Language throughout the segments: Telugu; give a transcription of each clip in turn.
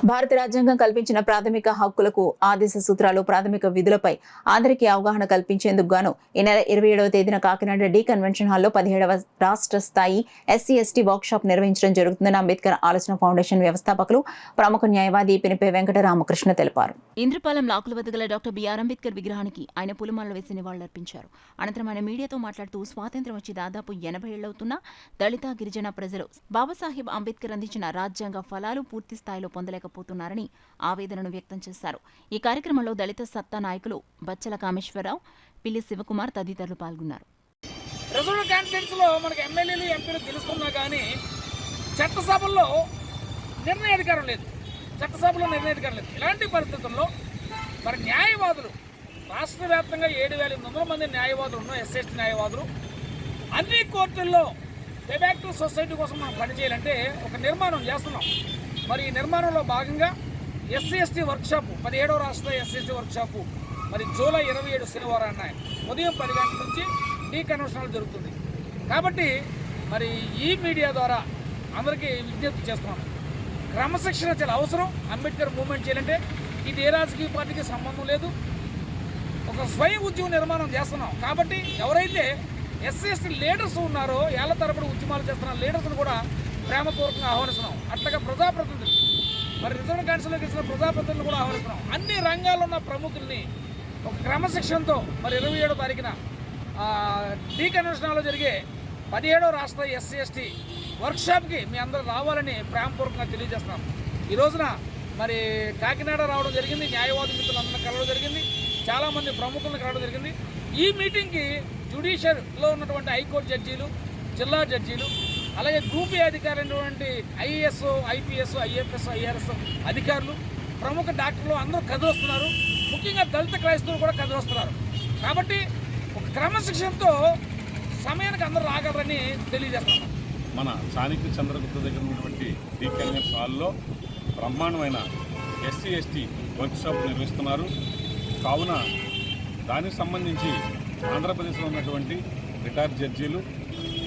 భారత రాజ్యాంగం కల్పించిన ప్రాథమిక హక్కులకు ఆదేశ సూత్రాలు ప్రాథమిక విధులపై అందరికీ అవగాహన కల్పించేందుకు గాను ఈ నెల 27వ తేదీన కాకినాడ డి కన్వెన్షన్ హాల్లో 17వ రాష్ట్ర స్థాయి ఎస్సీ/ఎస్టీ వర్క్షాప్ నిర్వహించడం జరుగుతుందని అంబేద్కర్ ఆలోచన ఫౌండేషన్ వ్యవస్థాపకులు ప్రముఖ న్యాయవాది పినిపే వెంకట రామకృష్ణ తెలిపారు. ఇంద్రపాలెం లాకుల వద్ద గల డాక్టర్ బిఆర్ అంబేద్కర్ విగ్రహానికి ఆయన పూలమాలలు వేసి నివాళులర్పించారు. అనంతరం ఆయన మీడియాతో మాట్లాడుతూ స్వాతంత్ర్యం వచ్చి దాదాపు 80 ఏళ్లవుతున్నా దళిత గిరిజన ప్రజలు బాబాసాహెబ్ అంబేద్కర్ అందించిన రాజ్యాంగ ఫలాలు పూర్తి స్థాయిలో పొందలేకపోతున్నారని ఆవేదనను వ్యక్తం చేశారు. ఈ కార్యక్రమంలో దళిత సత్తా నాయకులు బచ్చల కామేశ్వరరావు, పిల్లి శివకుమార్ తదితరులు పాల్గొన్నారు. రిజర్వ్ కాన్స్టిట్యూన్సీలో మనకి ఎమ్మెల్యేలు ఎంపీలు గెలుస్తున్నా కానీ చట్టసభల్లో నిర్ణయాధికారం లేదు. ఇలాంటి పరిస్థితుల్లో మరి న్యాయవాదులు రాష్ట్ర వ్యాప్తంగా 7,800 మంది న్యాయవాదులు ఉన్న ఎస్సీ/ఎస్టీ న్యాయవాదులు అన్ని కోర్టుల్లో పేబ్యాక్ టు సొసైటీ కోసం మనం పనిచేయాలంటే ఒక నిర్మాణం చేస్తున్నాం. మరి ఈ నిర్మాణంలో భాగంగా ఎస్సీ/ఎస్టీ వర్క్షాపు 17వ రాష్ట్ర ఎస్సీ/ఎస్టీ వర్క్షాపు మరి జూలై 27 శనివారాన్న ఉదయం 10 గంటల నుంచి డి కన్వెన్షన్ హాల్ జరుగుతుంది. కాబట్టి మరి ఈ మీడియా ద్వారా అందరికీ విజ్ఞప్తి చేస్తున్నాం. క్రమశిక్షణ చాలా అవసరం. అంబేద్కర్ మూవ్మెంట్ చేయాలంటే ఇది ఏ రాజకీయ పార్టీకి సంబంధం లేదు. ఒక స్వయం ఉద్యమ నిర్మాణం చేస్తున్నాం. కాబట్టి ఎవరైతే ఎస్సీ/ఎస్టీ లీడర్స్ ఉన్నారో ఏళ్ల తరబడి ఉద్యమాలు చేస్తున్న లీడర్స్ను కూడా ప్రేమపూర్వకంగా ఆహ్వానిస్తున్నాం. అట్లాగే ప్రజాప్రతినిధులు మరి రిజర్వ్ కౌన్సిల్లోకి ఇచ్చిన ప్రజాప్రతినిధులు కూడా ఆహ్వానిస్తున్నాం. అన్ని రంగాల్లో ఉన్న ప్రముఖుల్ని ఒక క్రమశిక్షణతో మరి 27వ తారీఖున డి కన్వెన్షన్ హాల్లో జరిగే 17వ రాష్ట్ర ఎస్సీ/ఎస్టీ వర్క్షాప్కి మీ అందరూ రావాలని ప్రేమపూర్వకంగా తెలియజేస్తున్నాం. ఈ రోజున మరి కాకినాడ రావడం జరిగింది. న్యాయవాది మిత్రులందరూ కలవడం జరిగింది. చాలామంది ప్రముఖులను కలవడం జరిగింది. ఈ మీటింగ్కి జ్యుడిషియరీలో ఉన్నటువంటి హైకోర్టు జడ్జీలు, జిల్లా జడ్జీలు, అలాగే గ్రూప్ ఏ అధికారైనటువంటి ఐఏఎస్, ఐపీఎస్, ఐఎఫ్ఎస్, ఐఆర్ఎస్ అధికారులు, ప్రముఖ డాక్టర్లు అందరూ కదిలొస్తున్నారు. ముఖ్యంగా దళిత క్రైస్తవులు కూడా కదిలొస్తున్నారు. కాబట్టి ఒక క్రమశిక్షణతో సమయానికి అందరూ రాగలరని తెలియజేస్తున్నాం. మన చాణక్య చంద్రగుప్త దగ్గర ఉన్నటువంటి డి కన్వెన్షన్ హాల్లో బ్రహ్మాండమైన ఎస్సీ/ఎస్టీ వర్క్షాప్ నిర్వహిస్తున్నారు. కావున దానికి సంబంధించి ఆంధ్రప్రదేశ్లో ఉన్నటువంటి రిటైర్డ్ జడ్జీలు,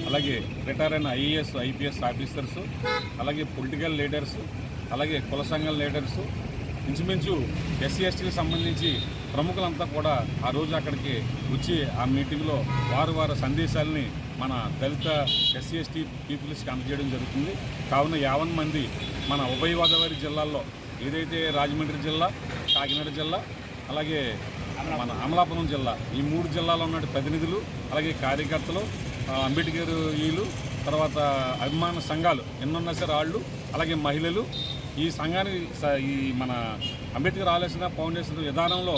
అలాగే రిటైర్ అయిన ఐఏఎస్, ఐపీఎస్ ఆఫీసర్సు, అలాగే పొలిటికల్ లీడర్సు, అలాగే కుల సంఘాల లీడర్సు, ఇంచుమించు ఎస్సీ/ఎస్టీకి సంబంధించి ప్రముఖులంతా కూడా ఆ రోజు అక్కడికి వచ్చి ఆ మీటింగ్లో వారి సందేశాలని మన దళిత ఎస్సీ/ఎస్టీ పీపుల్స్కి అందజేయడం జరుగుతుంది. కావున 50 మంది మన ఉభయ గోదావరి జిల్లాల్లో ఏదైతే రాజమండ్రి జిల్లా, కాకినాడ జిల్లా, అలాగే మన అమలాపురం జిల్లా, ఈ 3 జిల్లాలో ఉన్న ప్రతినిధులు, అలాగే కార్యకర్తలు, అంబేద్కర్ ఈలు, తర్వాత అభిమాన సంఘాలు ఎన్నున్నా సరే వాళ్ళు, అలాగే మహిళలు ఈ సంఘానికి ఈ మన అంబేద్కర్ ఆలోచన ఫౌండేషన్ విధానంలో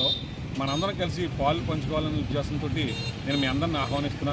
మనందరం కలిసి పాలు పంచుకోవాలనే ఉద్దేశంతో నేను మీ అందరిని ఆహ్వానిస్తున్నాను.